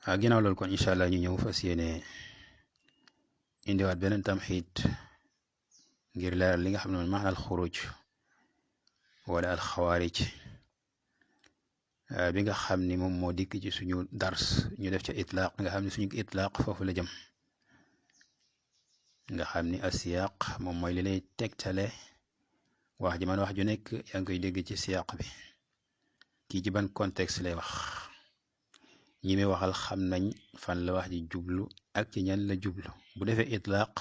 ginnaaw loolu kon incha allah ñu ñëw fas yéene indiwaat beneen tamxiid ngir leeral li nga xam ne mooy maanaal xuruj wala al xawaarij bi nga xam ni moom moo dikk ci suñu dars ñu def ca itlaaq nga xam ne suñu itlaaq foofu la jëm nga xam ni asiyaq moom mooy li lay tegtale wax ji man wax ju nekk yaa ngi koy dégg ci siyaq bi kii ci ban contexte lay wax ñi muy waxal xam nañ fan la wax ji jublu ak ci ñan la jublu bu defee itlaaq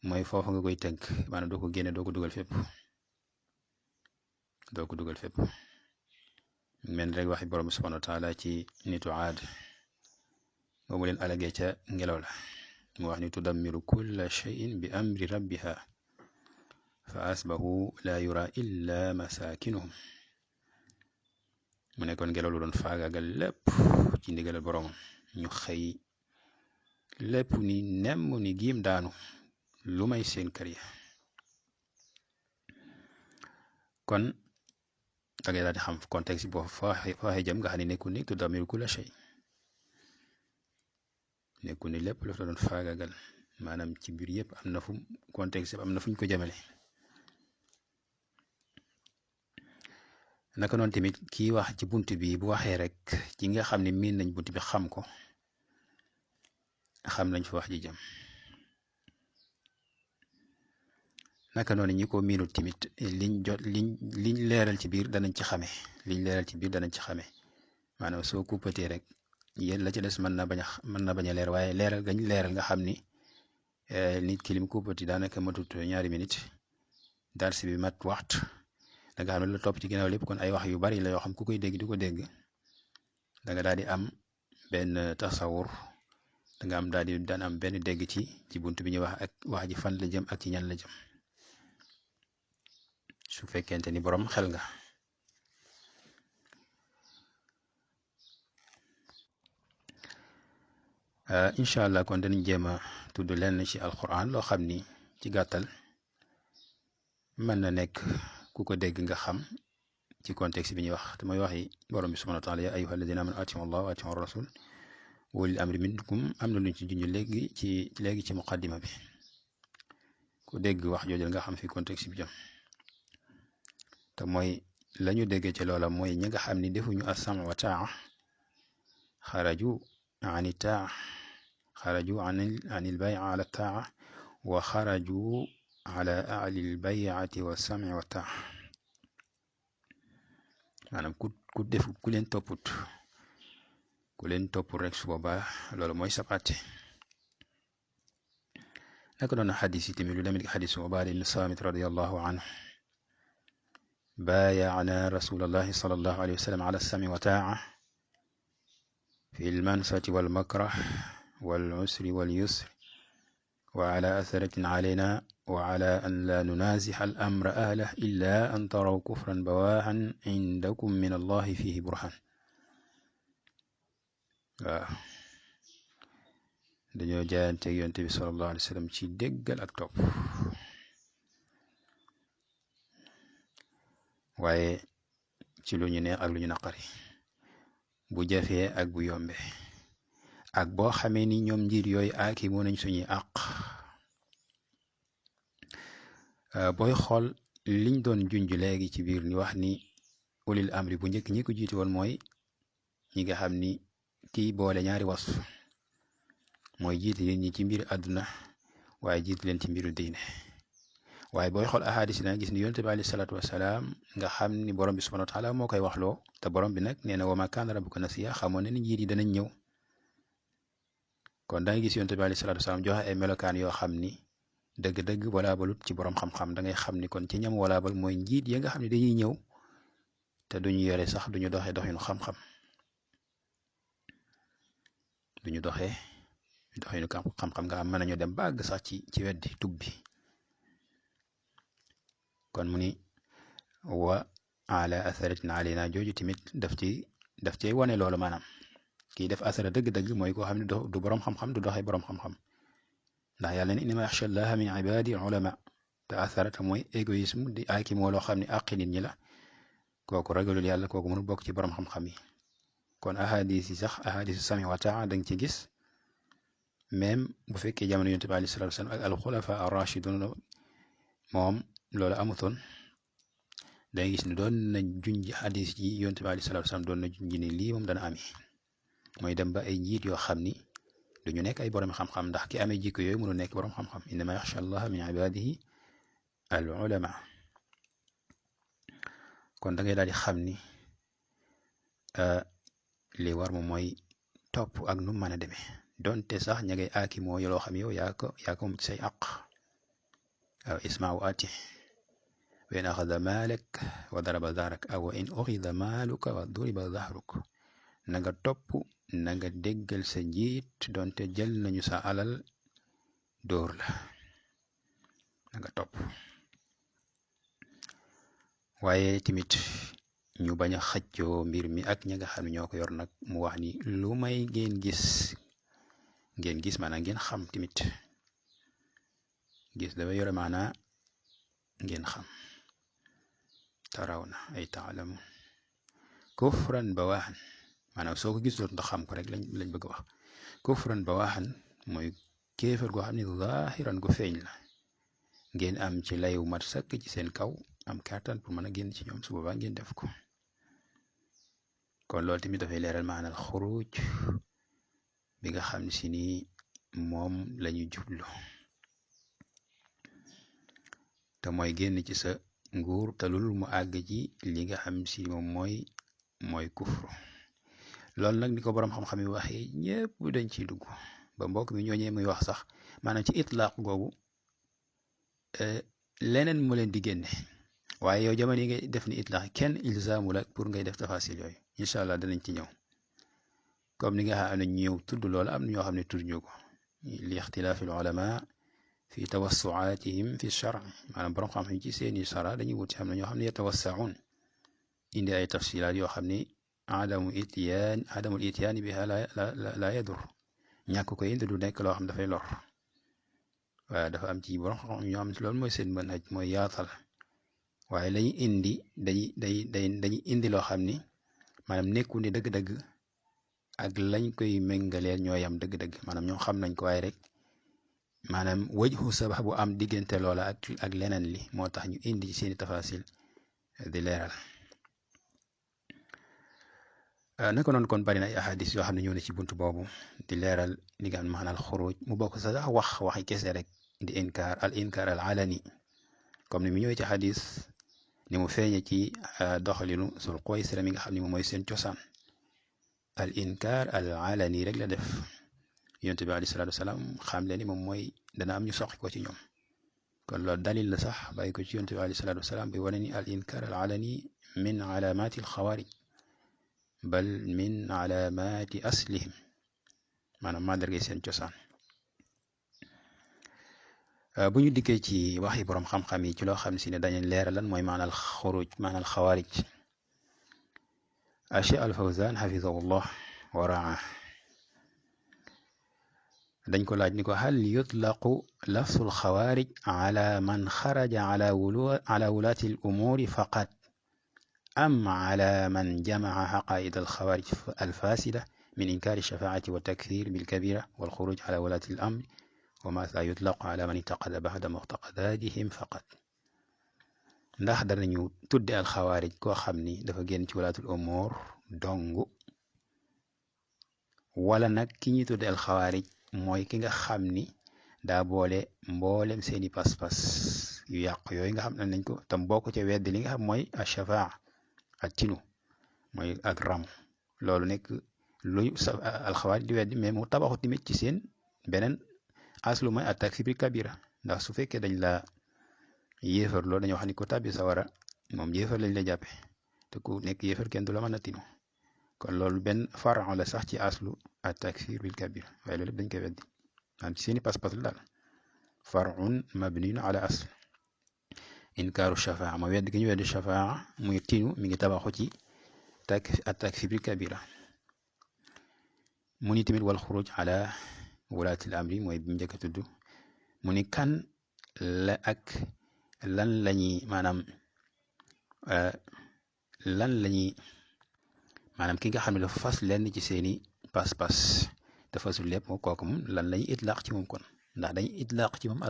mooy foofu nga koy tënk maanaam doo ko génne doo ko dugal fépp mel rek waxi borom subhanahu wa taala ci nitu aad boobu leen alagee ca ngelaw la mu wax ni tudammiru kulla shay'in bi amri rabbiha fa asbahu la yura illa masakinuhum mu nekkoon ngelaw lu doon faagaagal lépp ci ndigalal boromam ñu xëy lépp ni nemm ni giim daanu lu may seen kër ya kon da ngay daal di xam contexte bi boo fa waxee jëm nga xam ne nekkul ni tudammiru kulla shay nekkul ni lépp la fa doon faagaagal maanaam ci biir yëpp am na fu contexte am na fu ñu ko jëmale naka noonu tamit kii wax ci bunt bi bu waxee rek ci nga xam ne miin nañ bunt bi xam ko xam nañ fa wax ji jëm naka noonu ñi ko miinut tamit liñ leeral ci biir danañ ci xame maanaam soo kuppatee rek yéen la ci des mën na bañ a leer waaye leeral gañ leeral nga xam ni nit ki lim kuppati daanaka matut ñaari minute darsi bi mat waxtu da nga xam ne la topp ci ginnaaw lépp kon ay wax yu bari la yoo xam ku koy dégg di ko dégg da nga daal di am benn tasawur da nga am daan am benn dégg ci bunt bi ñuy wax ak wax ji fan la jëm ak ci ñan la jëm su fekkente ni borom xel nga incha allah kon danañ jéem a tudd lenn ci alquran loo xam ni ci gàttal mën na nekk ku ko dégg nga xam ci contexte bi ñuy wax te mooy waxi borom bi subhanahu wa taala ya ayyuha alladina amanu atiu allah wa atiu rasul wa ulil amri minkum am na luñ ci junj léegi ci muqaddima bi ku dégg wax jooju nga xam fi contexte bi jëm te mooy la ñu déggee ci loola mooy ñi nga xam ni defuñu as-sam wa taa xaraju ani taa xaraju an il bay ala taa wa xaraju ala ali l bayati wa sami wa taa maanaam ku defu ku leen topput rek su boobaa loolu mooy sabaate naka doon xadis yi tamit lu demee ni xadis Ubaada ibn Saamit radiyallahu anhu baaya'na rasulallahi sallallahu alayhi wa sallam ala sami wa taa fi lmansati walmakrah walusri walyusri wa ala atharatin alayna wa ala an la nunazixa al amra ahlah illa an taraw kufran bawahan indakum min allahi fihi burhan waaw dañoo jaayanteeg yonte bi sallallahu alayhi wa sallam ci déggal ak topp waaye ci lu ñu neex ak lu ñu naqari bu jafee ak bu yombe ak boo xamee ni ñoom njiit yooyu aaki moo nañ suñuy àq booy xool liñ doon junj léegi ci biir ni wax ni ulil amri bu njëkk ñi ko jiite woon mooy ñi nga xam ni kii boole ñaari was mooy jiite nit ñi ci mbir àdduna waaye jiite leen ci mbiru diine waaye booy xool ahadis na gis ni yonte bi alayhi salaatu wasalaam nga xam ni borom bi subhanahu wa taala moo koy waxloo te borom bi nag nee na wa ma kaana rabbuka nasiya xamoon ne ni njiit yi danañ ñëw kon da ngay gis yonte bi alayhi salaatu wasalaam joxe ay melokaan yoo xam ni dëgg-dëgg walaabalut ci borom xam-xam da ngay xam ni kon ci ñam walaabal mooy njiit ya nga xam ne dañuy ñëw te duñu yore sax duñu doxee doxinu xam-xam duñu doxee doxinu xam-xam nga xam mën nañu dem bàgg sax ci weddi tubbi kon mu ni wa ala atharatin alayna jooju tamit daf ci wane loolu maanaam kii def asara dëgg-dëgg mooy koo xam ne du borom xam-xam du doxee borom xam-xam ndax yàlla ne innama yaxsha llaha min ibadi ulama te asara te mooy égoïsme di aaki moo loo xam ne àqi nit ñi la kooku ragalul yàlla kooku mënul bokk ci borom xam-xam yi kon ahadis yi sax ahadisu sami wa taa da nga ci gis même bu fekkee jamono yonent bi alayhi salaatu wasalaam ak alxulafa ar-rashidun moom loolu amutoon da ngay gis ne doon na junj hadis yi yonent bi alayhi salaatu wasalaam doon na junj ni lii moom dana ami mooy dem ba ay njiit yoo xam ni duñu nekk ay borom xam-xam ndax ki amee jikko yooyu mënu nekk borom xam-xam innama yaxsha allaha min ibadihi al ulama kon da ngay daal di xam ni li war moom mooy topp ak nu mën a demee donte sax ña ngay aaki moo loo xam yow yaa ko moom ci say àq aw isma wa ati wa in axada maalak wa daraba daarak aw wa in uxida maaluka wa duriba dahruk na nga topp na nga déggal sa njiit donte jël nañu sa alal dóor la na nga topp waaye tamit ñu bañ a xëccoo mbir mi ak ña nga xam ne ñoo ko yor nag mu wax ni lu may ngeen gis maanaam ngeen xam tamit gis dafa yore maanaa ngeen xam taraw na ay taalamu kufran bawaaxan maanaam soo ko gisul ndax xam ko rek lañ bëgg a wax kufran bawaaxan mooy kéefar goo xam ne zaahiran gu feeñ la ngeen am ci layu mat sëkk ci seen kaw am kàttan pour mën a génn ci ñoom su boobaa ngeen def ko kon loolu tamit dafay leeral maanaam xuruj bi nga xam si ni moom lañu jublu te mooy génn ci sa nguur te lul mu àgg ci li nga xam si moom mooy kufru loolu nag ni ko boroom xam-xam yi waxee ñëpp dañ ciy dugg ba mbokk mi ñooñee muy wax sax maanaam ci itlaaq googu leneen mu leen di génne waaye yow jamono yi ngay def ni itlaax kenn ilzaamu la pour ngay def tafasil yooyu incha allah danañ ci ñëw comme ni nga xam ne ñëw tudd loola am na ñoo xam ne tudd ñu ko li ixtilaafi al ulama fi tawassuaatihim fi shar maanaam borom xam ci seeni sara dañuy wut ci xam ne ñoo xam ne yatawassaun indi ay tafsilaat yoo xam ne adamul ityaani biha la yadur ñàkk ko indi du nekk loo xam dafay lor waaye dafa am ci borom xam ñoo xam ne loolu mooy seen manhaj mooy yaatal waaye lañu indi dañuy indi loo xam ni maanaam nekku ni dëgg-dëgg ak lañ koy méngaleel ñooy am dëgg-dëgg maanaam ñoo xam nañ ko waaye rek maanaam wajhu sabab bu am diggante loola ak leneen li moo tax ñu indi ci seeni tafasil di leeral naka noonu kon bari na ay ahadis yoo xam ne ñëw na ci buntu boobu di leeral li nga xam ne maanaam xuruj mu bokk sax waxi kese rek di al inkaar al alani comme ni mu ñëwee ci xadis ni mu feeñe ci doxalinu Sul Qaysira mi nga xam ne moom mooy seen cosaan al inkaar al alani rek la def yonent bi alayhi salaatu wasalaam xam leen ni moom mooy dana am ñu soqi ko ci ñoom kon loolu dalil la sax bàyyi ko ci yonent bi alayhi salaatu wasalaam bi wane ni al inkaar al alani min alaamaati al xawaarij bal min alaamaati aslihim maanaam mandargay seen cosaan bu ñu dikkee ci waxi borom xam-xam yi ci loo xam si ne dañu leeral lan mooy maanaal xuruj maanaal xawaarij Cheikh Al Fawzan xafidahullah wa raa dañ ko laaj ni ko hal yutlaqu lafsul xawaarij ala man xaraja ala wulaati al umuuri faqat am ala man jamaca xaqaa'id al xawaarij al faasida min inkaari shafaacati wa takfir bil kabira wal xuruj ala wulaati al amri wa maata yutlaqu ala man itaqada baxda muctaqadaatihim faqat ndax danañu tudde alxawaarij koo xam ni dafa génn ci walaatul umuur dong wala nag ki ñuy tudde alxawaarij mooy ki nga xam ni daa boole mboolem seeni pas-pas yu yàq yooyu nga xam ne nañ ko tam bokk ca weddi li nga xam mooy ashafaa ak tinu mooy ak ram loolu nekk luy alxawaarij di weddi mais mu tabaxu tamit ci seen beneen aslu mooy at-takfir bil kabira ndax su fekkee dañ la yéefar loolu dañoo wax ni ko tàbbi sawara moom yéefar lañ la jàppe te ku nekk yéefar kenn du la mën a tinu kon loolu benn faran la sax ci aslu at-takfir bil kabira waaye loolu dañ koy weddi maanaam ci seeni pas-pas la daal farun mabniun ala asl inkaaru shafaa ma weddi gi ñu weddi shafaa muy tinu mi ngi tabaxu ci at-takfir bil kabira mu ni tamit wal xuruj ala wulaatil amri mooy bi njëkk a tudd mu ni kan la ak lan lañuy maanaam lan lañuy maanaam ki nga xam ne dafa fas lenn ci seeni pas-pas te fasul lépp moom kooku moom lan lañu itlaaq ci moom kon ndax dañu itlaaq ci moom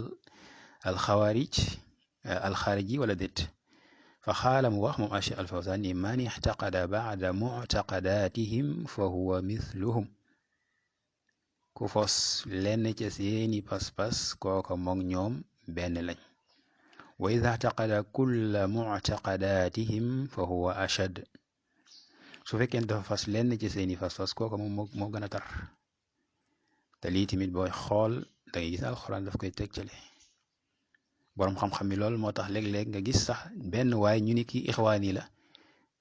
alxawaarij alxaariji wala déet fa xaala mu wax moom Cheikh al Fawzaan ni man ixtaqada bacda muctaqadaatihim fa huwa mithluhum ku fos lenn ca seeni pas-pas kooka moog ñoom benn lañ wa ida ixtaqada kulla muctaqadaatihim fa huwa ashad su fekkee dafa fas lenn ci seeni pas-pas kooka moom moo gën a tar te lii tamit booy xool da ngay gis alxuraan daf koy tegtale boroom xam-xam mi lool moo tax léeg-léeg nga gis sax benn waaye ñu ni kii ixwaan yi la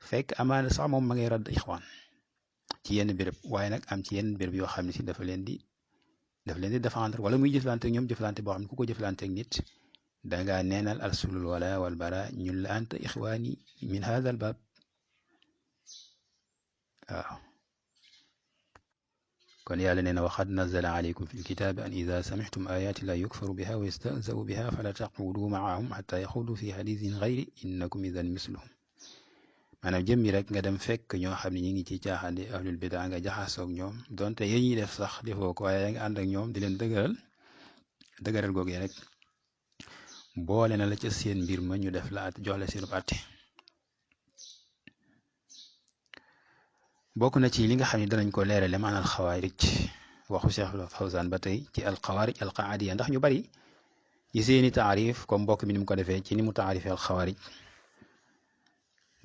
fekk amaana sax moom ma ngay radd ixwaan ci yenn béréb waaye nag am ci yenn béréb yoo xam ne si dafa leen di défendre wala muy jëflante ak ñoom jëflante boo xam ne ku ko jëflante ak nit dangaa neenal alsulul wala wal bara ñun la anta ixwaani min hada al baab waaw kon yàlla nee na waxad nazala alaykum fi lkitaabi an ida samixtum ayaati la yukfaru biha wa yastahzau biha fala taqudu maahum xata yaxudu fi xadisin gayri innakum idan misluhum maanaam jëmmi rek nga dem fekk ñoo xam ne ñi ngi ci caaxaandi ahlul bidaa nga jaxasoog ñoom donte yéen ñuy def sax defoo ko waaye yaa ngi ànd ak ñoom di leen dëgëral googee rek boole na la ca seen mbir ma ñu def la at jox la seenub àtte bokk na ci li nga xam ne danañ ko leerale maanaam alxawaarij waxu Cheikh Fawzaan ba tey ci alxawaarij alqaadiya ndax ñu bari ci seeni taarif comme mbokk mi ni mu ko defee ci ni mu taarifee alxawaarij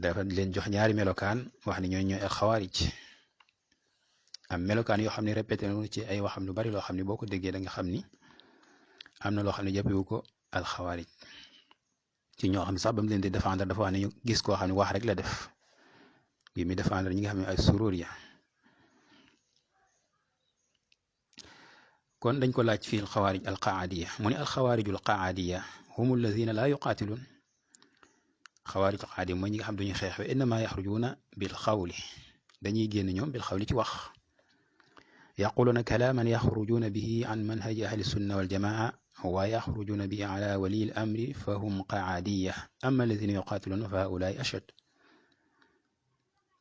dafa leen jox ñaari melokaan wax ni ñooy alxawaarij am melokaan yoo xam ne répété na ci ay waxam lu bari loo xam ne boo ko déggee da nga xam ni am na loo xam ne jàppewu ko alxawaarij ci ñoo xam ne sax ba mu leen di défendre dafa wax ne ñu gis koo xam ne wax rek la def bi mi défendre ñi nga xam ne ay surur ya kon dañ ko laaj fii alxawaarij alqaadiya mu ne alxawaariju alqaadiya hum alladina laa yuqaatiluun xawaarij alqaadiya mooy ñi nga xam duñu xeex wa innama yaxrujuuna bil xawli dañuy génn ñoom bil xawli ci wax yaquluuna kalaaman yaxrujuuna bihi an manhaji ahli sunna waljamaa wa yaxrujuuna bihi ala wali al amri fa hum qaadiya ama alladina yuqaatiluuna fa haulaai ashad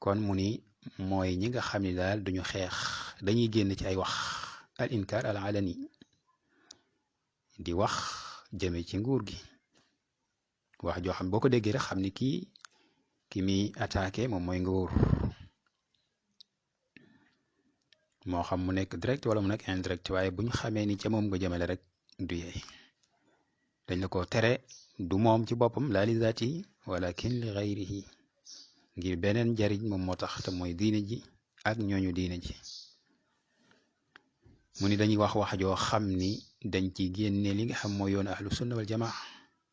kon mu ni mooy ñi nga xam ne daal duñu xeex dañuy génn ci ay wax al inkaar al alani di wax jëme ci nguur gi wax joo xam boo ko déggee rek xam ni ki muy attaqué moom mooy nguur moo xam mu nekk direct wala mu nekk indirect waaye buñ xamee ni ca moom nga jëmale rek du yeey dañ la ko tere du moom ci boppam laa li zaati walakin li gayrihi ngir beneen njariñ moom moo tax te mooy diine ji ak ñooñu diine ji mu ni dañuy wax wax joo xam ni dañ ci génne li nga xam mooy yoon ahlu sunna wal jamaa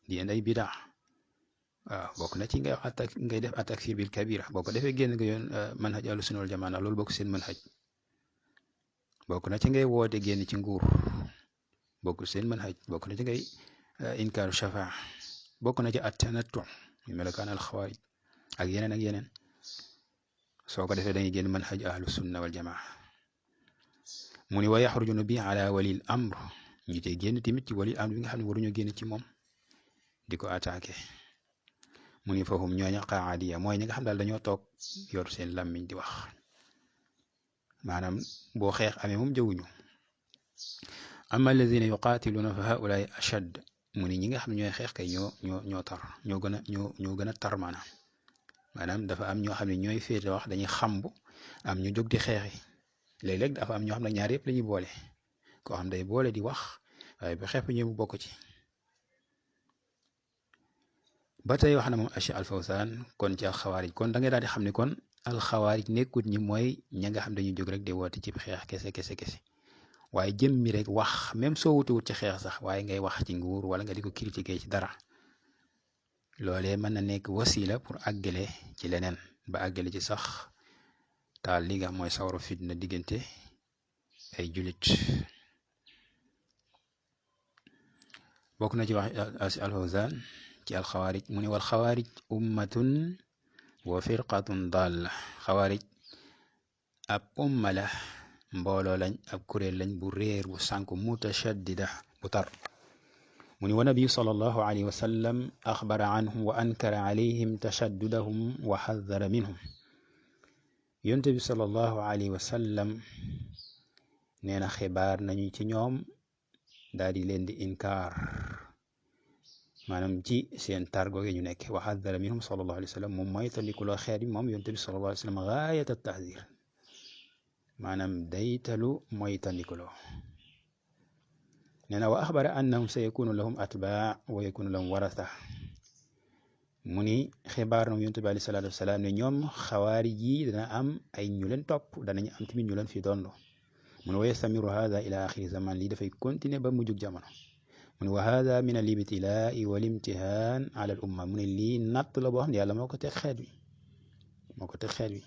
di indi ay bidaa waaw bokk na ci ngay def at-takfir bil kabira boo ko defee génn nga yoon manhaj ahlu sunna wal jamaa ndax loolu bokk seen manhaj bokk na ci ngay woote génn ci nguur bokk seen manhaj bokk na ci ngay inkaaru shafaa bokk na ci at-tanattu yu melokaan alxawaarij ak yeneen soo ko defee dañuy génn manhaj ahlu sunna wal jamaa mu ni wa yaxrujuna bi ala walil amr ñu tey génn tamit ci walil amr bi nga xam ne waruñoo génn ci moom di ko attaqué mu ni fahum ñooña qaadiya mooy ñi nga xam daal dañoo toog yor seen làmmiñ di wax maanaam boo xeex amee moom jëwuñu ama alladina yuqaatiluuna fa haulaay ashad mu ni ñi nga xam ne ñooy xeex kay ñoo tar ñoo gën a tar maanaam dafa am ñoo xam ne ñooy féete wax dañuy xambu am ñu jóg di xeexi léeg-léeg dafa am ñoo xam ne ñaar yëpp la ñuy boole koo xam day boole di wax waaye bu xeex ñëw bokk ci ba tey wax na moom Cheikh al Fawzaan kon ci alxawaarij kon da ngay daal di xam ne kon alxawaarij nekkut ñi mooy ña nga xam dañuy jóg rek di woote ci xeex kese waaye jëmmi rek wax même soo wutewut ci xeex sax waaye ngay wax ci nguur wala nga di ko critiquer ci dara loolee mën na nekk wasila pour àggale ci leneen ba àggale ci sax taal li nga xam mooy sawaru fitna diggante ay julit bokk na ci wax al-Fawzaan ci alxawaarij mu ne wal xawaarij ummatun wa firqatun dalla xawaarij ab umma la mbooloo lañ ab kuréel lañ bu réer bu sànku mutashaddida bu tar mu ni wa nabiyu sallallahu alayhi wa sallam axbara anhum wa ankara alayhim tashaddudahum wa xadara minhum yonte bi sallallahu alayhi wa sallam nee na xibaar nañu ci ñoom daal di leen di inkaar maanaam ci seen targo gi ñu nekk wa xaddara minhum sallallahu alayhi wa sallam moom mooy tandikuloo xeet bi moom yonte bi sallallahu alayhi wa sallam gaayat at tahdir maanaam daytalu mooy tandikuloo nee na wa axbara annahum sa yakunu lahum atbaa wa yakunu lahum waratha mu ni xibaar na yonent bi alayhi salaatu wasalaam ne ñoom xawaarij yi dana am ay ñu leen topp danañu am tamit ñu leen fi doon mu ne wa yastamiru hada ila axiri zaman lii dafay continuer ba mujjug jamono mu ne wa hada min al ibtilaa'i wal imtihaan ala al umma mu ne lii natt la boo xam ne yàlla moo ko teg xeet wi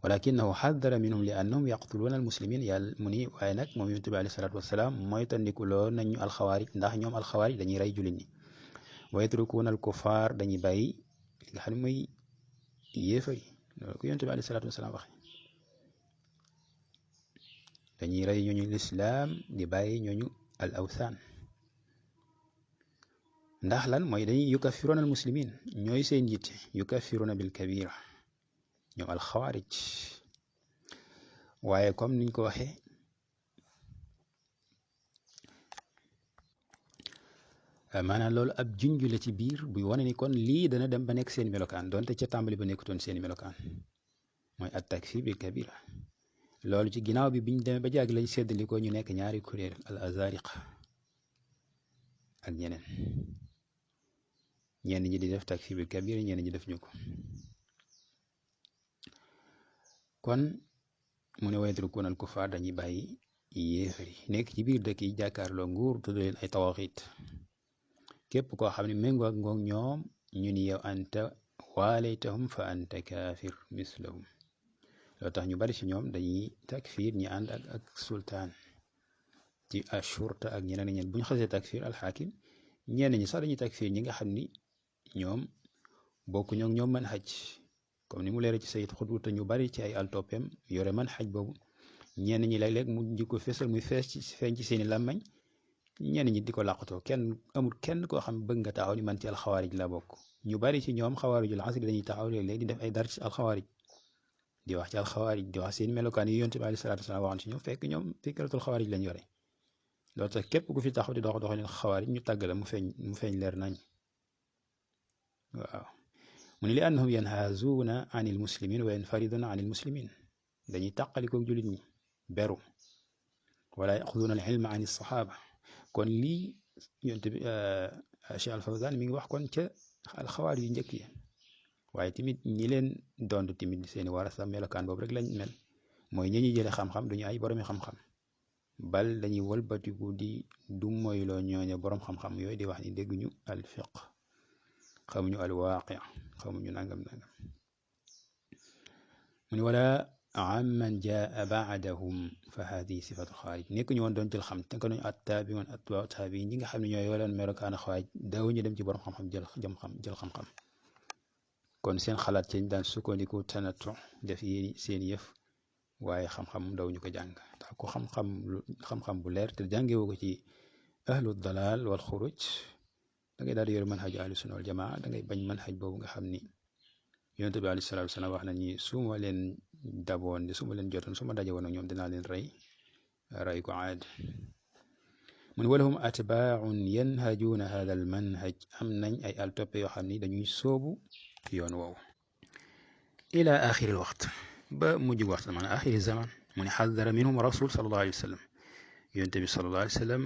walakinahu xaddara minhum li annahum yaqtuluuna al muslimin yàlla mu ni waaye nag moom yonent bi alayhi salaatu wasalaam mooy tandikuloo nañ ñu alxawaarij ndax ñoom alxawaarij dañuy rey jullit ñi wa yatrukuuna al kufaar dañuy bàyyi li nga xam ne mooy yéefari loolu ko yonent bi alayhi salaatu wasalaam waxe dañuy rey ñooñu lislaam di bàyyi ñooñu al awthaan ndax lan mooy dañuy yukaffiruuna al muslimin ñooy seen njiit yukaffiruuna bil kabira ñoom al xawaarij waaye comme niñ ko waxee maanaam loolu ab junj la ci biir buy wane ni kon lii dana dem ba nekk seen melokaan donte ca tàmbali ba nekkutoon seen melokaan mooy at takfir bil kabira loolu ci ginnaaw bi biñ demee ba jàgg lañ séddali ko ñu nekk ñaari kuréel al azariqa ak ñeneen ñi di def takfir bil kabira ñenn ñi def ñu ko kon mu ne wa yatrukuuna al kufaar dañuy bàyyi yéefari nekk ci biir dëkk yi jàkkaarloo nguur tudd leen ay tawaxit képp koo xam ne méngoo ak ngoog ñoom ñu ni yow anta waalaytahum fa anta kaafir mislahum loo tax ñu bari ci ñoom dañuy takfir ñi ànd ak sultaan ci ashurta ak ñeneen ñeneen bu ñu xasee takfir alxaakim ñenn ñi sax dañuy takfir ñi nga xam ni ñoom bokkuñu ak ñoom man xaj comme ni mu leere ci sayid xutbu te ñu bari ci ay altopem yore man xaj boobu ñenn ñi léeg-léeg mu di ko fesal muy feeñ ci seeni làmmañ ñenn ñi di ko làqatoo amul kenn koo xam bëgg nga taxaw ni man ci alxawaarij la bokk ñu bari ci ñoom xawaarijul asri dañuy taxaw léeg-léeg di def ay dar ci alxawaarij di wax ci alxawaarij di wax seen melokaan yi yonent bi alayhi salaatu wasalaam waxoon ci ñoom fekk ñoom fikratul xawaarij lañ yore loolu tax képp ku fi taxaw di dox leen xawaarij ñu tàgg la mu feeñ leer nañ waaw mu ne li annahum yanhaazuuna an il muslimin wa yanfariduna an il muslimin dañuy tàqalikoog jullit ñi beru wala yaxuduuna al ilma an saxaaba kon lii yonent bi Cheikh Al Fawzan mi ngi wax kon ca alxawaar yu njëkk yi waaye tamit ñi leen doon tamit seeni warasa melokaan boobu rek lañ mel mooy ñi ñuy jële xam-xam duñu ay boromi xam-xam bal dañuy wëlbatiku di du moyloo ñooña borom xam-xam yooyu di wax ni dégguñu al fiq xamuñu al waaqi xamuñu nangam mu ni wala amman jaa baadahum fa hadihi sifatu xaarij nekk ñu woon doon jël xam te ko nañu attaabiwoon atbaa taabi ñi nga xam ne ñooy waloon melokaan xawaaj daawuñu dem ci borom xam-xam jël xam-xam kon seen xalaat ci daan sukkandiku tanatu def yi seen yëf waaye xam-xam dawuñu ko jàng ndax ko xam-xam bu leer te jàngewu ko ci ahlu dalal wal xuruj da ngay daal di yor manhaju ahlu sunna wal jamaa da ngay bañ manhaj boobu nga xam ni yonent bi alayhi salaatu wasalaam wax na ni su ma leen daboon su ma leen jotoon su ma daje woon ak ñoom dinaa leen rey ko aad mu ne walahum atbaaun yanhajuuna hada al manhaj am nañ ay altoppe yoo xam ni dañuy sóobu yoon woowu ila axiri al waxt ba mujjug waxtu maanaam axiri zaman mu ne xadara minhum rasul sallallahu alayhi wa sallam yonent bi sallallahu alayhi wa sallam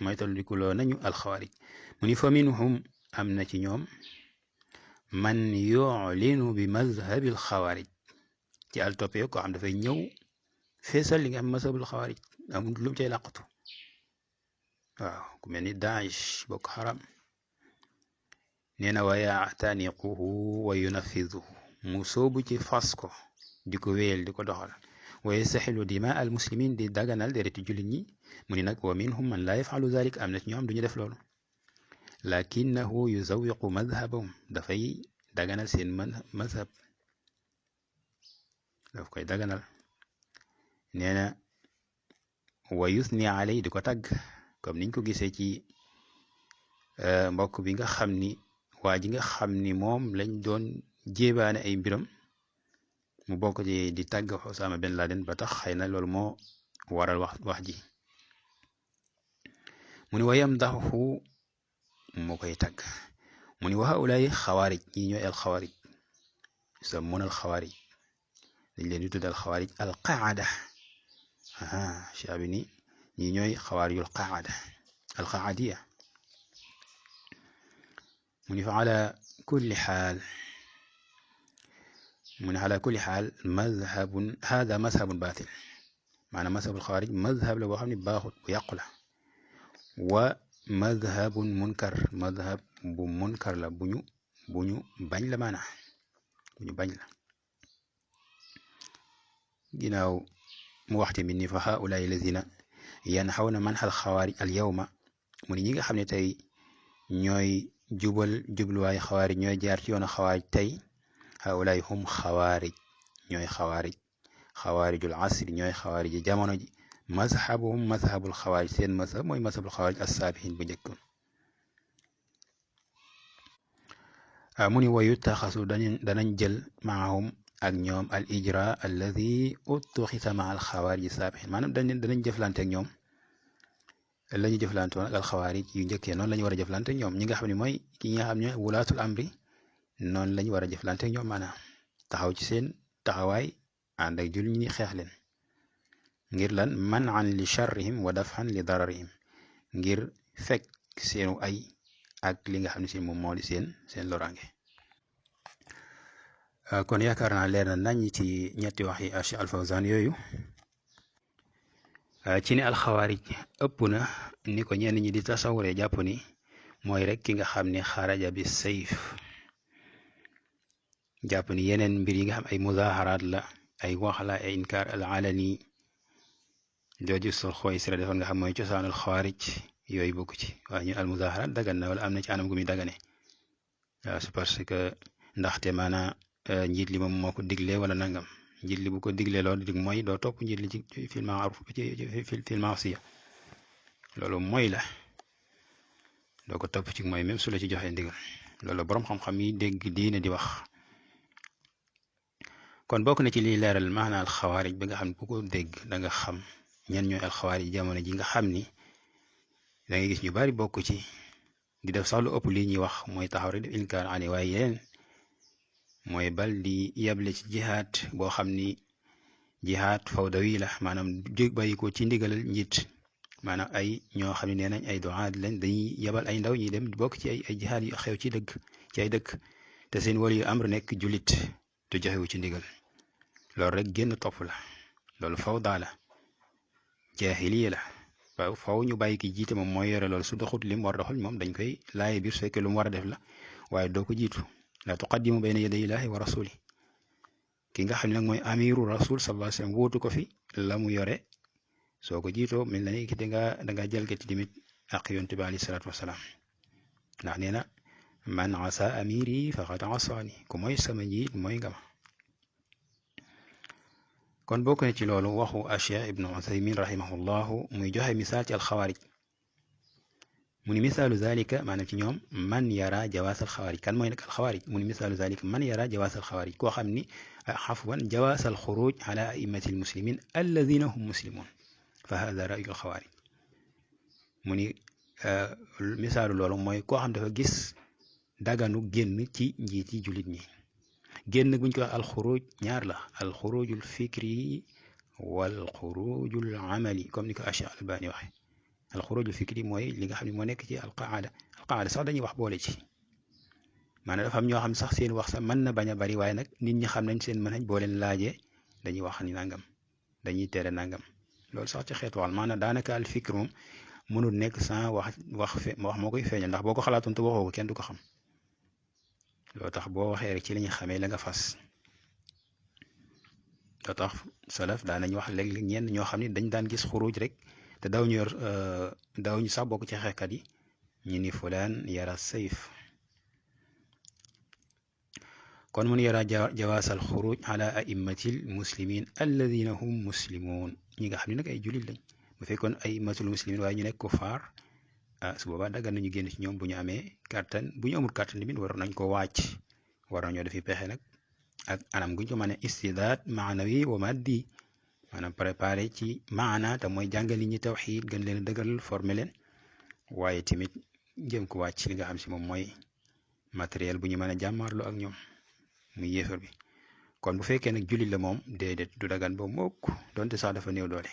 moytandikuloo nañu alxawaarij mu ni fa minhum am na ci ñoom man yu'linu bi mazhabi alxawaarij ci altoppe ko xam dafay ñëw feesal li nga xam mazhabul xawaarij amul lu mu cay làqatu waaw ku mel ni Daesh Boko Haram nee na wa yaataniquhu wa yunafiduhu mu soobu ci fas ko di ko wéyal di ko doxal wa yastaxilu dima al muslimin di daganal dereti jullit ñi mu ni nag wa minhum man laa yafalu zalik am na ci ñoom duñu def loolu lakinahu yuzawiqu madhabahum dafay daganal seen mazhab daf koy daganal nee na wa yusni alay di ko tagg comme niñ ko gisee ci mbokk bi nga xam ni waa ji nga xam ni moom lañ doon jéebaane ay mbiram mu bokk ci di tàgg Osama Ben Laden ba tax xëy na loolu moo waral wax ji mu ni wayam daxu moo koy tàgg mu ni wa haulaay xawaarij ñi ñooy al xawaarij sa mun al xawaarij dañ leen di tudd al xawaarij al qaada shaabi ni ñi ñooy xawaarijul qaada al qaadiya mu ni fa ala kulli xaal mu ne ala kulli xaal mazhabun hada mazhabun baatil maanaam mazhabul xawaarij mazhab la boo xam ne baaxut bu yàqu la wa mazhabun munkar mazhab bu munkar la bu ñu bañ la maanaam bu ñu bañ la ginnaaw mu wax tamit ni fa haulaai lazina yanxawna manhal xawaarij al yawma mu ne ñi nga xam ne tey ñooy jubluwaay xawaarij ñooy jaar ci yoonu xawaarij tey haulaay hum xawaarij ñooy xawaarijul asri ñooy xawaarij jamono ji mazhabuhum mazhabul xawaarij seen mazhab mooy mazhabul xawaarij assaabihin bu njëkk mu ni wayu taxasu danañ jël maahum ak ñoom al ijra alladi uttuxisa maa al xawaarij assaabihin maanaam danañ jëflante ak ñoom la ñu jëflante woon ak al xawaarij yu njëkkee noonu la ñu war a jëflante ak ñoom ñi nga xam ne mooy ki nga xam ne wulaatul amri noonu lañu war a jëflante ak ñoom maanaam taxaw ci seen taxawaay ànd ak jullit ñi xeex leen ngir lan manan li charrihim wa dafan li dararihim ngir fekk seenu ay ak li nga xam ne si moom moo di seen loraange kon yaakaar naa leer na nañ ci ñetti wax yi Cheikh Al Fawzan yooyu ci ne alxawaarij ëpp na ni ko ñenn ñi di tasawuree jàpp ni mooy rek ki nga xam ne xaraja bi sayf jàpp ni yeneen mbir yi nga xam ay muzaharaat la ay wax la ay inkaar al alani jooju sul xooy sira defoon nga xam mooy cosaanul xawaarij yooyu bokk ci waaye ñun al muzaharaat dagan na wala am na ci anam gu muy dagane waaw c'est parce que ndaxte maanaa njiit li moom moo ko diglee wala nangam njiit li bu ko diglee loolu dig mooy doo topp njiit li ci fil ma'ruf fil ma'siya loolu mooy la doo ko topp ci mooy même su la ci joxee ndigal loolu boroom xam-xam yi dégg diine di wax kon bokk na ci liy leeral maanaa alxawaarij bi nga xam ne bu ko dégg da nga xam ñan ñooy alxawaarij jamono ji nga xam ni da ngay gis ñu bari bokk ci di def sax lu ëpp lii ñuy wax mooy taxaw rek def inkaar ani waaye yeneen mooy bal di yeble ci jihaad boo xam ni jihaad fawdawi la maanaam jóg bàyyi ko ci ndigalal njiit maanaam ay ñoo xam ne nee nañ ay duaat lañ dañuy yebal ay ndaw ñi dem bokk ci ay jihaad yu xew ci dëgg ci ay dëkk te seen wali yu amr nekk jullit te joxewu ci ndigal loolu rek génn topp la loolu fawda la jaahiliya la waaw faw ñu bàyyi ki jiite moom mooy yore loolu su doxut lim war doxal moom dañ koy laaye biir su fekkee lu mu war a def la waaye doo ko jiitu la tuqaddimu bayna yaday illaahi wa rasuli ki nga xam ne nag mooy amiru rasul sallallahu alayhi wa sallam wóotu ko fi la mu yore soo ko jiitoo mel na ni ki danga jalgati tamit ak yonent bi alayhi salaatu wasalaam ndax nee na man asa amiri faqad asaani ku mooy sama njiit mooy nga ma kon bokk na ci loolu waxu Cheikh Ibnu Uthaymin rahimahullahu muy joxe misaal ci alxawaarij mu ni misaalu zalika maanaam ci ñoom man yara jawaas alxawaarij kan mooy nag alxawaarij mu ni misaalu zalika man yara jawaas alxawaarij koo xam ni xafwan jawaas alxuruj ala a'immati almuslimin alladina hum muslimun fa hada rayu alxawaarij mu ni misaalu loolu mooy koo xam dafa gis daganu génn ci njiiti jullit ñi génn buñ ko wax alxuruj ñaar la alxurujul fikri wal xurujul amali comme ni ko Cheikh Albani waxe alxurujul fikri mooy li nga xam ne moo nekk ci alqaada sax dañuy wax boole ci maanaam dafa am ñoo xam sax seen wax sax mën na bañ a bari waaye nag nit ñi xam nañ seen mën nañ boo leen laajee dañuy wax ni nangam dañuy tere nangam loolu sax ci xeetu wàll maanaam daanaka al fikr moom mënul nekk sans wax moo koy feeñal ndax boo ko xalaatoon te waxoo ko kenn du ko xam loo tax boo waxee rek ci la ñuy xamee la nga fas loo tax salaf daan nañ wax léeg-léeg ñenn ñoo xam ne dañ daan gis xuruj rek te daw ñu yor daw ñu sax bokk ci xeexkat yi ñu ni fulaan yara sayf kon mun yara jawaasal xuruj ala aimmatil muslimin alladina hum muslimun ñi nga xam ne nag ay jullit lañ bu fekkoon aimmatul muslimin waaye ñu nekk kufaar su boobaa daggan nañu génn ci ñoom bu ñu amee kàttan bu ñu amul kàttan tamit war nañ ko wàcc war nañoo defi pexe nag ak anam guñ ko mën a istidaat maanawi wa maddi maanaam préparé ci maana te mooy jàngal nit ñi tawxiid gën leen dëgëral former leen waaye tamit jëm ko wàcc li nga xam si moom mooy matériel bu ñu mën a jàmmaarloo ak ñoom muy yéefar bi kon bu fekkee nag jullit la moom déedéet du dagan ba mukk donte sax dafa néew doole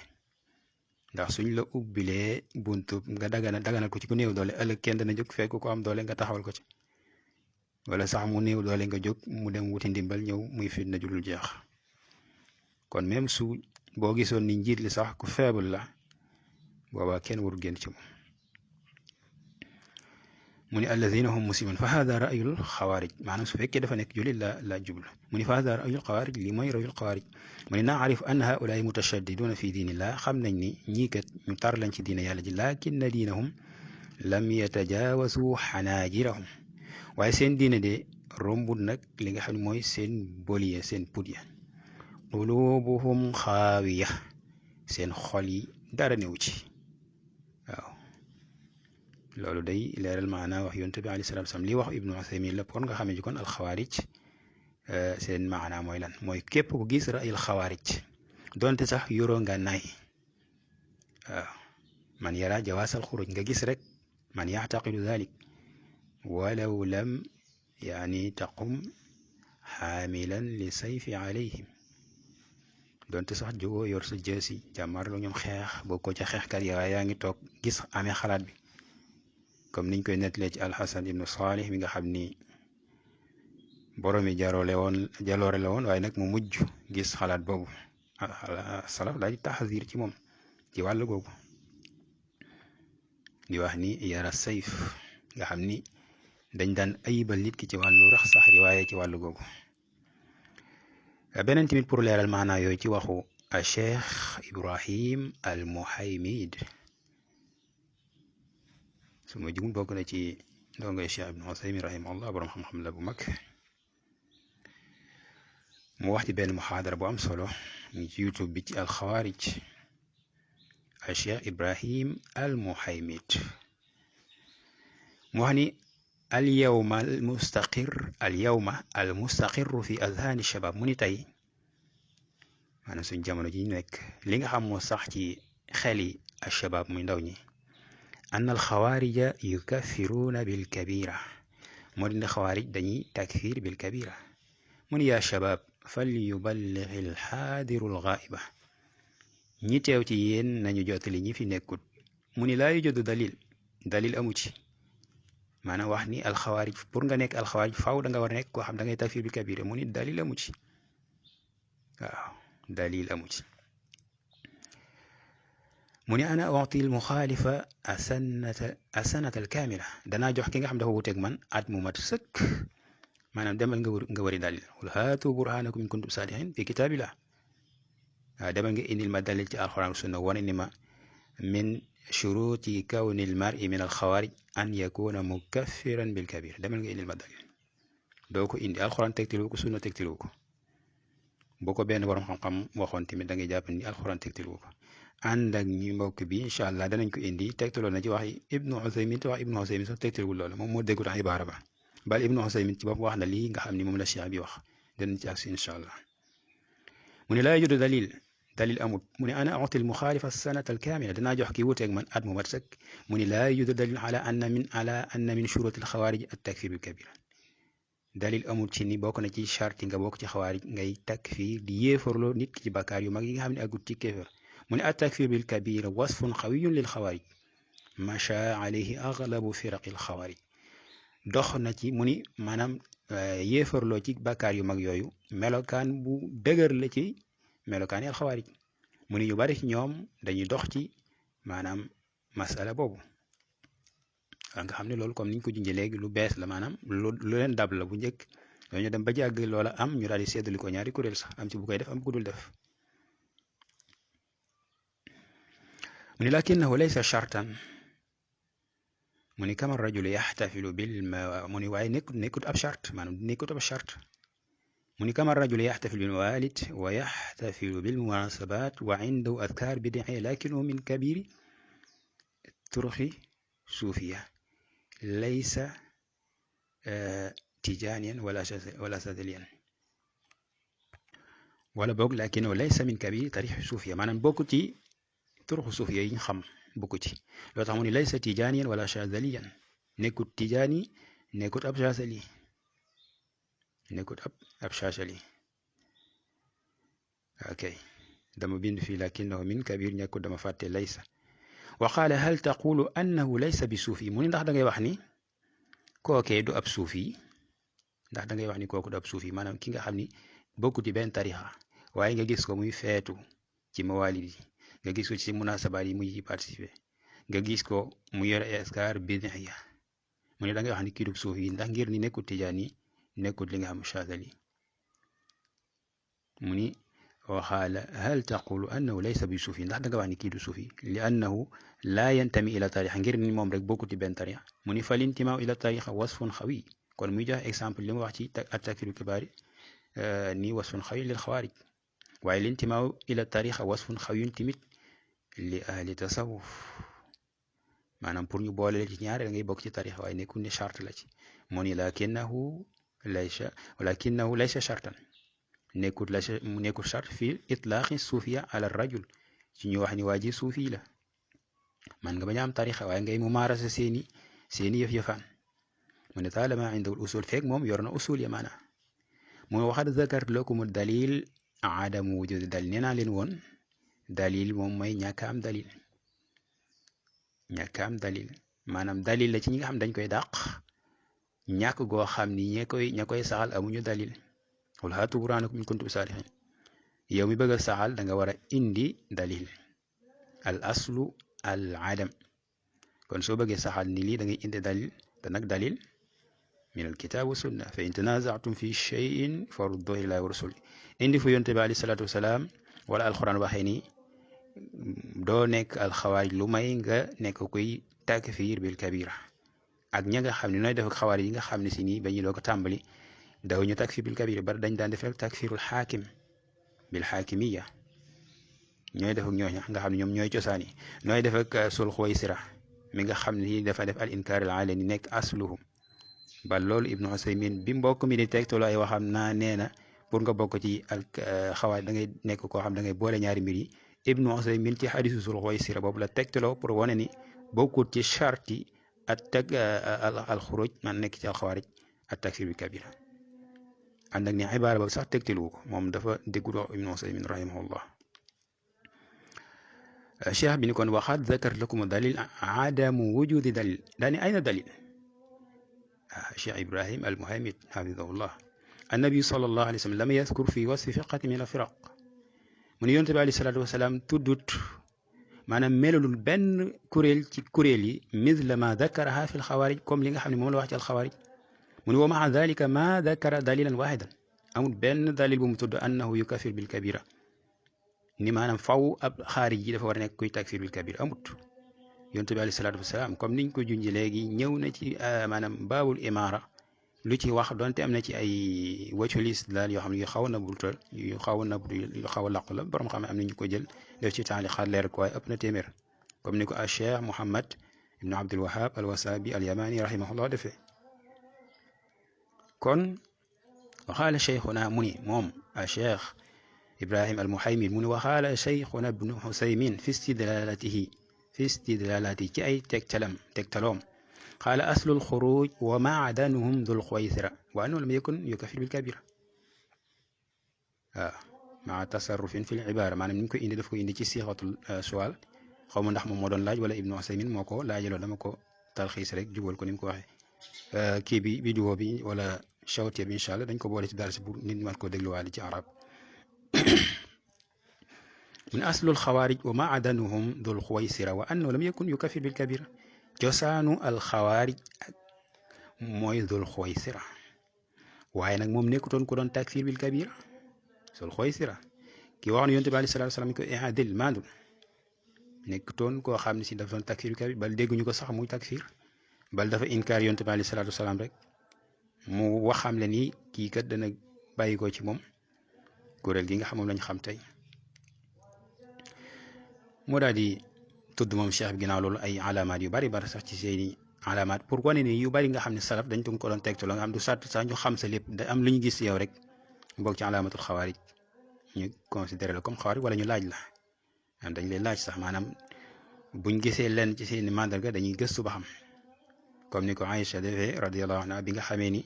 ndax suñ la ubbilee buntu nga daganal ko ci ku néew doole ëllëg kenn dana jóg fekk ko am doole nga taxawal ko ci wala sax mu néew doole nga jóg mu dem wuti ndimbal ñëw muy fitna julul jeex kon même su boo gisoon ni njiit li sax ku faible la boobaa kenn warul génn ci moom mu ni alladina hum muslimun fa hada rayul xawaarij maanaam su fekkee dafa nekk jullit la jublu mu ni fa hada rayul xawaarij lii mooy rayul xawaarij mu ni naarif an haulaay mutashaddiduuna fi diinillah xam nañ ni ñii kat ñu tar lañ ci diine yàlla ji lakinna diinahum lam yatajaawasu xanaajirahum waaye seen diine de rombul nag li nga xam ne mooy seen boliye seen put ya qulubuhum xaawiya seen xol yi dara néew ci waaw loolu day leeral maanaa wax yonent bi alayhi salaatu wa salaam lii wax ibnu Usaymin la kon nga xamee ji kon alxawaarij seen maanaa mooy lan mooy képp ku gis ra'yil xawaarij donte sax yoroo nga nay waaw man yara jawaasal xuruj nga gis rek man yactaqidu dalik walaw lam yaani taqum xaamilan li sayfi alayhim donte sax jógoo yor sa jësi jàmmarloo ñoom xeex boo ko ca xeexkat yi waaye yaa ngi toog gis amee xalaat bi comme niñ koy nettalee ci alxasan ibnu salih mi nga xam ni boromi jaloore la woon waaye nag mu mujj gis xalaat boobu salaf daal di taxdir ci moom ci wàll googu di wax ni yara sayf nga xam ni dañ daan ayibal nit ki ci wàllu rax sax riwaaye ci wàllu googu beneen tamit pour leeral maanaa yooyu ci waxu a cheikh ibrahim al muhaymid su ma jugul bokk na ci ndongoy cheikh ibnu Usaymin rahimahullah borom xam-xam la bu mag mu wax ci benn muxaadara bu am solo ñu ci youtube bi ci alxawaarij a cheikh ibrahim al muhaymid mu wax ni alyawma al mustaqirru fi azhaani shabab mu ni tey maanaam suñ jamono ji ñu nekk li nga xam moo sax ci xeli alshabab muy ndaw ñi an alxawaarija yukaffiruuna bilkabira moo di ne xawaarij dañuy takfir bilkabira mu ni yaa shabab fal yuballigh alxaadiru alxaaiba ñi teew ci yéen nañu jottali ñi fi nekkut mu ni laa yujadu dalil amu ci maanaam wax ni alxawaarij pour nga nekk alxawaarij faaw da nga war a nekk koo xam da ngay takfir bi kabira mu ni dalil amu ci waaw dalil amu ci mu ni ana uti almuxaalifa asanata alkaamila danaa jox ki nga xam dafa wuteeg man at mu mat sëkk maanaam demal nga wari dalil qul haatu burhanakum in kuntum saadiqin fi kitaabillah waaw demal nga indil ma dalil ci alxuraan sunna wane ni ma min shuruti kawni almar'i min alxawaarij an yakuna mukaffiran bilkabir demal nga indil ma dalil doo ko indi alxuraan tegtilu ko sunna tegtilu ko boo ko benn borom xam-xam waxoon tamit da ngay jàpp ni alxuraan tegtilu ko ànd ak ñi mbokk bi incha allah danañ ko indi tegtaloo na ci wax ibnu Usaymin te wax ibnu Usaymin sax tegtalwul loolu moom moo déggut ibaara ba bal ibnu Usaymin ci bopp wax na lii nga xam ni moom la cheikh bi wax danañ ci agsi incha allah mu ne laa yajudu dalil amut mu ne ana uti almuxaalifa sanata alkaamila danaa jox kii wuteeg man at mu mat sëkk mu ne laa yajudu dalil ala anna min shuruti alxawaarij at takfir bil kabira dalil amul ci ni bokk na ci charte nga bokk ci xawaarij ngay takfir di yéefarloo nit ki ci bakkaar yu mag yi nga xam ne agut ci kéefër mu ne at takfir bil kabira wasfun xawiyun lil xawaarij macha alayhi aglabu firaqi alxawaarij dox na ci mu ni maanaam yéefarloo ci bakkaar yu mag yooyu melokaan bu dëgër la ci melokaan yi alxawaarij mu ni ñu bari ci ñoom dañuy dox ci maanaam masala boobu nga xam ne loolu comme niñ ko junjee léegi lu bees la maanaam lu leen dab la bu njëkk dañu dem ba jàgg loola am ñu daal di seddali ko ñaari kuréel sax am ci bu koy def am bu ko dul def mu ni lakinahu laysa shartan mu ni kama rajulu yaxtafilu bil mu ni waaye nekkut ab charte maanaam nekkut ab charte mu ni kama rajulu yaxtafilu bil mawalid wa yaxtafilu bil munasabat wa indahu adkar bid'iyya lakinahu min kabiri turuxi suufiya laysa تيجانيا ولا شاذليا ولا بوك لكنه ليس من كبير تاريخ الصوفية maanaam bokku ci turuxu suufiya yi ñu xam bokku ci loo tax mu ni laysa tijaaniyan wala chazaliyan nekkut tijaani nekkut ab chazali nekkut ab chazali ok dama bind fii lakinnahu min kabir nekkut dama fàtte laysa wa qaala hal taqulu annahu laysa bi suufi mu ni ndax da ngay wax ni kookee du ab suufi ndax da ngay wax ni kooku du ab suufi maanaam ki nga xam ni bokku ci benn tarixa waaye nga gis ko muy feetu ci mawaalid yi nga gis ko ci munasabaat yi muy ci participer nga gis ko mu yore askar bid'iya mu ne da ngay wax ni kii du suufi ndax ngir ni nekkut tijaani nekkut li nga xam chazali mu ni waxaala hal taqulu annahu laysa bi suufi ndax da nga wax ni kii du suufi li annahu laa yantami ila tarixa ngir ni moom rek bokkut ci benn tarixa mu ni fal intimaa ila tarixa wasfun xawi kon muy joxe exemple li mu wax ci at-takfiirul kibaar ni wasfun xawi lil xawaarij waaye lintimaa ila tarixa wasfun xawiyun timit li ahli tasawuf maanaam pour ñu boole ci ñaare da ngay bokk ci tarixa waaye nekkul ne charte la ci mu ni lakinahu laysa chartan nekkul charte fi itlaaqi suufiya ala rajul ci ñu wax ni waa ji suufi la man nga bañ a am tarixa waaye ngay mu maarasa seeni yëf-yëfaan mu ne taalama indawul usul feeg moom yor na usul ya maana mu waxat zakar lakum dalil adamu wujudi dalil nee naa leen woon dalil moom mooy ñàkk am dalil maanaam dalil la ci ñi nga xam dañ koy dàq ñàkk goo xam ni ña koy saxal amuñu dalil qul haatu burhaanakum in kuntum saadiqiin yow mi bëgg a saxal da nga war a indi dalil al aslu al adam kon soo bëggee saxal ni lii da ngay indi dalil te nag dalil min al kitaab wa sunna fa in tanaza'tum fi shay'in farudduhu ilaahi wa rasuli indi fu yonte bi alayhi salaatu wasalaam wala alquran waxee ni doo nekk alxawaarij lu may nga nekk koy takfiir bil kabira ak ña nga xam ne nooy def ak xawaarij yi nga xam ne si nii ba ñu doo ko tàmbali daw ñu takfiir bil kabira bari dañ daan def rek takfiirul xaakim bil xaakimiya ñooy def ak ñooña nga xam ne ñoom ñooy cosaan yi nooy def ak sul xuwaysira mi nga xam ne dafa def al inkaar al alani nekk asluhum ba loolu ibnu Usaymin bi mbokk mi di tegtaloo ay waxam naa nee na pour nga bokk ci al xawaarij da ngay nekk koo xam da ngay boole ñaari mbir yi ibnu Usaymin ci xadisu sul xuwaysira boobu la tegtaloo pour wane ni bokkut ci charti al xuruj man nekk ci al xawaarij at takfir bi kabira ànd ak ni ibaara boobu sax tegtalu ko moom dafa dégguloo ibnu Usaymin rahimahullah cheikh bi ni kon waxaat zakar lakum dalil adamu wujudi dalil daani ayna dalil cheikh Ibrahim al Muhaymid hafidahullah annabi sallallahu alayhi wa sallam lam yadkur fi wasfi firqati min al firaq mu ne yonte bi alayhi salaatu wasalaam tuddut maanaam melalul benn kuréel ci kuréel yi misla ma dakaraha fi lxawaarij comme li nga xam ne moom la wax ci alxawaarij mu ne wa maa dalika ma dakara dalilan waxidan amul benn dalil bu mu tudd annahu yukafir bil kabira ni maanaam faw ab xaarij yi dafa war a nekk kuy takfir bil kabira amut yonte bi alayhi salaatu wasalaam comme niñ ko junji léegi ñëw na ci maanaam baabul imaara lu ci wax donte am na ci ay waccolis daal yoo xam ne yu xaw a nabultal yu xaw a làqu la borom xam ne am na ñu ko jël def ci taaliqaat leer ko waaye ëpp na téeméer comme ni ko a cheikh Muhammad ibnu Abdul Wahab al Wasabi al Yamani rahimahullah defee kon waxaala cheikhuna mu ni moom a cheikh Ibrahim al Muhaymid mu ni waxaala cheikhuna ibnu Usaymin fi istidlalati ci ay tegtaloom qaala aslul xuruj wa maadanuhum dul xuwaysira wa annahu lam yakun yukafir bil kabira waaw maa tasarrufin fi l ibaara maanaam ni ñu koy indi daf ko indi ci siixatul suwaal xaw ma ndax moom moo doon laaj wala ibnu Usaymin moo ko laajaloo dama ko talxiis rek jubal ko ni mu ko waxee kii bi vidéo bi wala shawtiya bi incha allah dañ ko boole ci dara si pour nit man koo dégluwaale ci arab min aslul xawaarij wa maadanuhum dul xuwaysira wa annahu lam yakun yukafir bil kabira cosaanu alxawaarij mooy dul xuwaysira waaye nag moom nekkutoon ku doon takfir bil kabira dul xuwaysira ki wax ne yonte bi alayhi salaatu salaam ko i'dil maandul nekkutoon koo xam ne si dafa doon takfir bil kabira bal dégguñu ko sax muy takfir bal dafa inkaar yonte bi alayhi salaatu salaam rek mu waxam le ni kii kat dana bàyyi ko ci moom kuréel gi nga xam moom lañ xam tey moo daal di tudd moom cheikh bi ginnaaw loolu ay alaamaat yu bari sax ci seeni alaamaat pour wane ni yu bari nga xam ne salaf dañ ko doon tegtaloo nga xam du sàtt sax ñu xam sa lépp da am lu ñu gis yow rek bokk ci alaamatul xawaarij ñu considéré la comme xawaarij wala ñu laaj la dañ lay laaj sax maanaam buñ gisee lenn ci seeni mandarga dañuy gëstu ba xam comme ni ko Aïcha defee radiyallahu anha bi nga xamee ni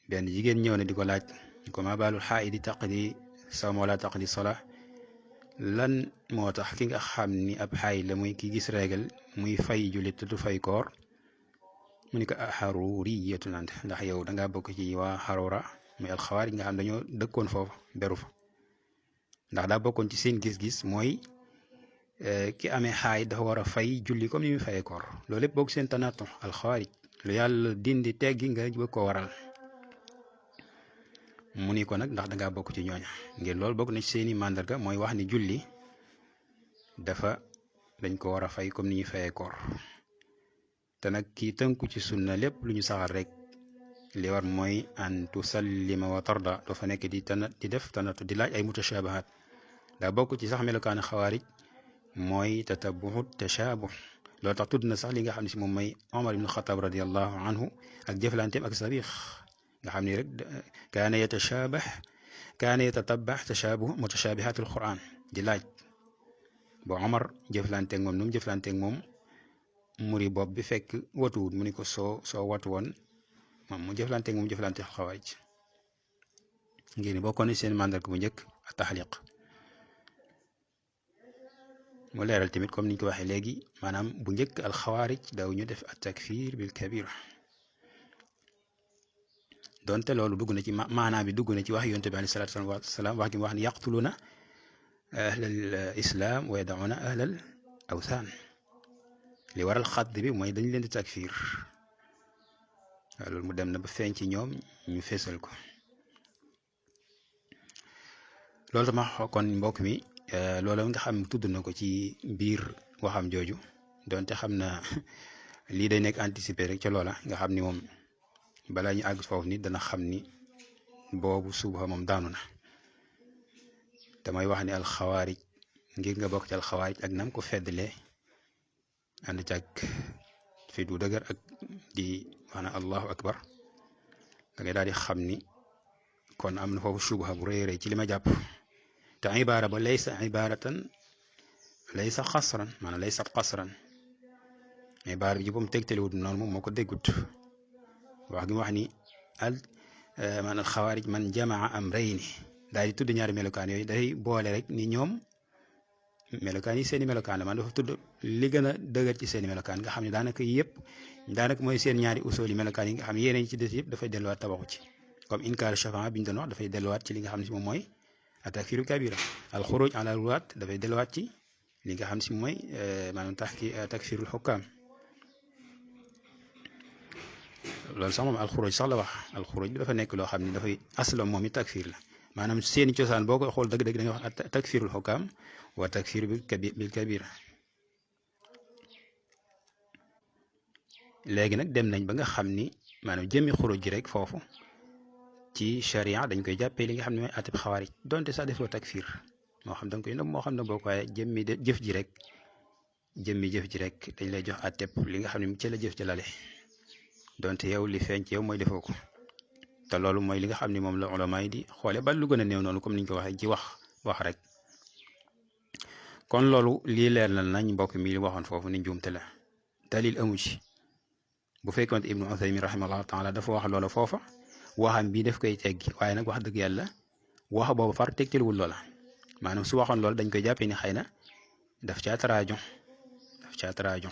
benn jigéen ñëw na di ko laaj ko ma baalul xaa'idi taqdi sawma wala taqdi salaa lan moo tax ki nga xam ni ab xaay la muy ki gis régal muy fay jullit te du fay koor mu ni ko xaruriyatun ant ndax yow dangaa bokk ci waa xarura muy alxawaarij nga xam dañoo dëkkoon foofu beru fa ndax daa bokkoon ci seen gis-gis mooy ki amee xaay dafa war a fay julli comme ni muy fayee koor loolu lépp bokk seen tanaatu alxawaarij lu yàlla dindi teggi nga bëgg koo waral mu ni ko nag ndax dangaa bokk ci ñooña ngir loolu bokk na ci seeni màndarga mooy wax ni julli dafa dañ ko war a fay comme ni ñuy fayee koor te nag kii tënku ci sunna lépp lu ñu saxal rek li war mooy an tusallima wa tarda doo fa nekk di def tanatu di laaj ay mutashabahat daa bokk ci sax melokaani xawaarij mooy tatabuhu tashabuh loolu tax tudd na sax li nga xam ne si moom mooy Omar ibn Xataab radiallahu anhu ak jëflanteem ak Sabiix nga xam ni rek kaana yatatabax tashabuh mutashabihat al quran di laaj ba Omar jëflanteeg moom nu mu jëflanteeg moom muri bopp bi fekk watuwut mu ni ko soo watu woon moom mu jëflanteeg moom jëflanteeg xawaarij ngir ni bokkoon seen mandarga bu njëkk a taxliq mu leeral tamit comme niñ ko waxee léegi maanaam bu njëkk alxawaarij daw ñu def at takfir bil kabira donte loolu dugg na ci maanaa bi dugg na ci wax yonte bi alayhi salaatu wasalaam wax gi mu wax ni yaqtuluna ahlal islam wa yadauna ahlal awthan li waral xadd bi mooy dañ leen di takfir waaw loolu mu dem na ba feeñ ci ñoom ñu feesal ko loolu tama kon mbokk mi loolu nga xam tudd na ko ci biir waxam jooju donte xam na lii day nekk anticiper rek ca loola nga xam ni moom balaa ñu àgg foofu ni dana xam ni boobu suba moom daanu na damay wax ni alxawaarij ngir nga bokk ci alxawaarij ak nam ko feddlee ànd ci ak fi du dëgër ak di maanaam allahu akbar da ngay daal di xam ni kon am na foofu subha bu rëy rëy ci li ma jàpp te ibaara ba laysa ibaaratan laysa xasran maanaam laysa xasran ibaara bi ji boom tegtaliwut noonu moom moo ko déggut wax gi mu wax ni man alxawaarij man jamaa amrayni daal di tudd ñaari melokaan yooyu day boole rek ni ñoom melokaan yi seeni melokaan la man dafa tudd li gën a dëgër ci seeni melokaan nga xam ne daanaka yëpp daanaka mooy seen ñaari usool yi melokaan yi nga xam ne yeneen ci des yëpp dafay delluwaat tabaxu ci comme inkaar shafaa bi ñu doon wax dafay delluwaat ci li nga xam ne si moom mooy atakfiru kabira alxuruj ala ruwaat dafay delluwaat ci li nga xam si mooy maanaam takfirul xukkaam loolu sax moom alxuruj sax la wax alxuruj bi dafa nekk loo xam ne dafay asla moom i takfir la maanaam seeni cosaan boo koy xool dëgg-dëgg da nga wax takfirul xukkaam wa takfir bil kabira léegi nag dem nañ ba nga xam ni maanaam jëmmi xuruj ji rek foofu ci sharia dañ koy jàppee li nga xam ne mooy atib xawaarij donte sax defoo takfir moo xam da nga koy nëb moo xam ne boo ko waaye jëmmi jëf ji rek dañ lay jox ateb li nga xam ne ci la jëf ci lale donte yow li feeñ ci yow mooy defoo ko te loolu mooy li nga xam ne moom la ulama yi di xoole ba lu gën a néew noonu comme niñ ko waxee ci wax rek kon loolu lii leer na nañ mbokk mi li waxoon foofu ni njuumte la dalil amu ci bu fekkoon ibnu Uthaymin rahimahullahu taala dafa wax loola foofa waxam bii daf koy teggi waaye nag wax dëgg yàlla wax boobu far tegtalwul loola maanaam su waxoon loolu dañ koy jàppee ni xëy na daf caa taraajo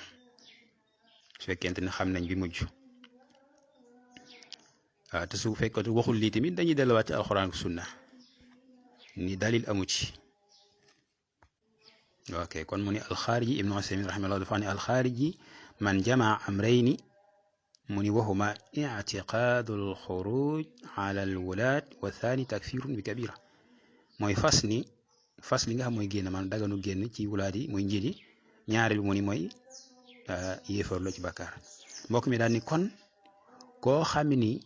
su fekkente ne xam nañ bi mujj waaw te su fekkoon waxul lii tamit dañuy delluwaat ci alxuraan ak sunna ni dalil amu ci ok kon mu ni alxaariji ibnu Usaymin rahimahullah dafa ne alxaariji man jamaa amrayni mu ni waxuma ictiqaadu alxuruj ala alwulaat wa thani takfirun bi kabira mooy fas li nga xam mooy génn maanaam daganu génn ci wulaat yi muy njiit yi ñaareel mu ni mooy yéefarloo ci bàkkaar mbokk mi daal ni kon koo xam ni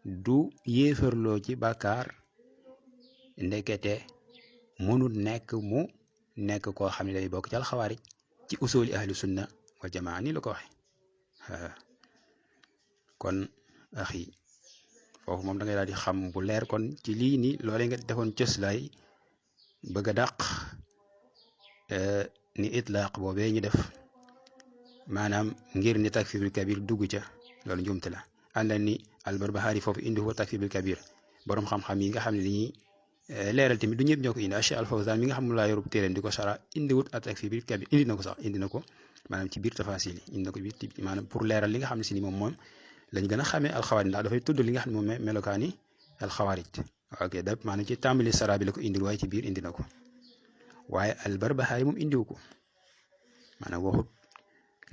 du yéefarloo ci bàkkaar ndekete mënul nekk koo xam ne day bokk ci alxawaarij ci usuli ahlu sunna wal jamaa nii la ko waxe kon axi foofu moom da ngay daal di xam bu leer kon ci lii nii loolee nga defoon cëslaay bëgg a dàq ni itlaaq boobee ñu def maanaam ngir ni takfir bil kabir dugg ca loolu njumte la ànd ni al-Barbahari foofu indi ko takfir bil kabir borom xam-xam yi nga xam ne dañuy leeral tamit du ñëpp ñoo ko indi Cheikh al-Fawzan mi nga xam ne laa yorub téeréem di ko sara indiwut at takfir bil kabir indi na ko sax indi na ko maanaam ci biir tafasil yi indi na ko biir maanaam pour leeral li nga xam ne si ni moom lañ gën a xamee alxawaarij ndax dafay tudd li nga xam ne moom melokaani alxawaarij ok da maanaam ci tàmbali sara bi la ko indil waaye ci biir indi na ko waaye al-Barbahari moom indiwu ko maanaam waxut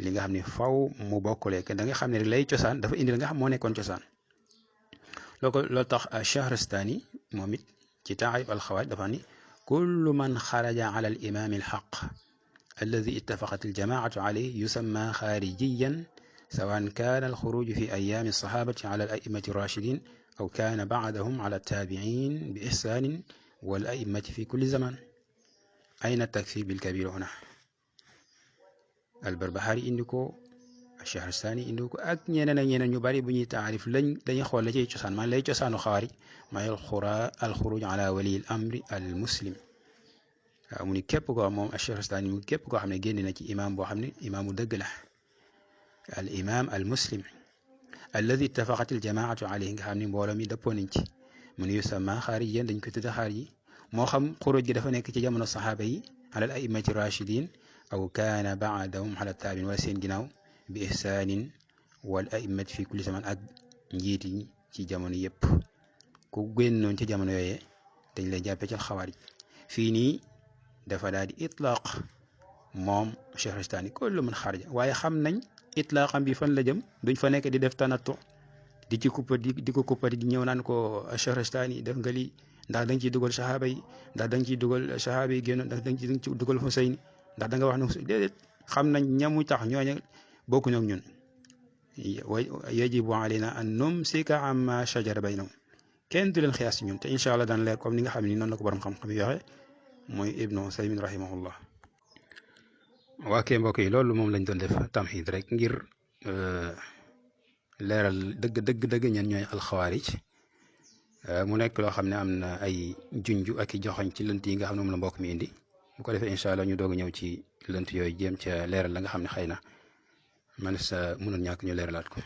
li nga xam ne faw mu bokkule da nga xam ne rek lay cosaan dafa indi la nga xam moo nekkoon cosaan loolu tax Shahrastani moom it ci taarif alxawaarij dafa ni kullu man xaraja ala al imam al xaq alladi ittafaqat al jamaatu alayhi yusamma xaarijiyan سواء كان الخروج في أيام الصحابة على الأئمة الراشدين أو كان بعدهم على التابعين بإحسان والأئمة في كل زمان. أين التكفير بالكبير هنا؟ البربهاري إندكو الشهرستاني إندكو أك ñeneen ñu bari bu ñuy taarif lañ dañuy xool la cay cosaan man lay cosaanu xawaari mooy alxuruj ala wali al amri al muslim waaw mu ni képp koo moom الشهرستاني mu képp koo xam ne génn na ci imaam boo xam ne imaamu dëgg la الإمام المسلم الذي اتفقت الجماعة عليه nga xam ne mbooloo mi dëppoo nañ ci mu ne yusamma xaarijiyan dañ koy tudde xaariji moo xam xuruj gi dafa nekk ci jamono saxaaba yi ala al a'immati rachidin aw kaana baadahum ala taabin wala seen ginnaaw bi ihsaanin wal a'immati fi kulli zaman ak njiit yi ci jamono yëpp ku génnoon ci jamono yooyee dañ lay jàppee ci xawaarij fii nii dafa daal di itlaaq moom Shahrastani kullu man xaraja waaye xam nañ itlaaqam bi fan la jëm duñ fa nekk di def tanattu di ci kuppa di ko kuppati di ñëw naan ko Shahrastani def nga lii ndax da nga ciy dugal saxaaba yi ndax da nga ciy dugal saxaaba yi génnoon ndax da nga ciy dugal Xuseyn ndax da nga wax ne déedéet xam nañ ñamu tax ñooñu bokkuñu ak ñun yajibu alayna an numsika amma shajara baynahum kenn du leen xiyaas ci ñun te incha allah daan leer comme ni nga xam ne noonu la ko borom xam-xam yi waxee mooy Ibnu Usaymin rahimahullah waa kay mbokk yi loolu moom lañ doon def tamxiid rek ngir leeral dëgg ñan ñooy alxawaarij mu nekk loo xam ne am na ay junju ak i joxoñ ci lënt yi nga xam ne moom la mbokk mi indi bu ko defee incha allah ñu doog a ñëw ci lënt yooyu jéem ca leeral la nga xam ne xëy na man sa mënul ñàkk ñu leeralaat ko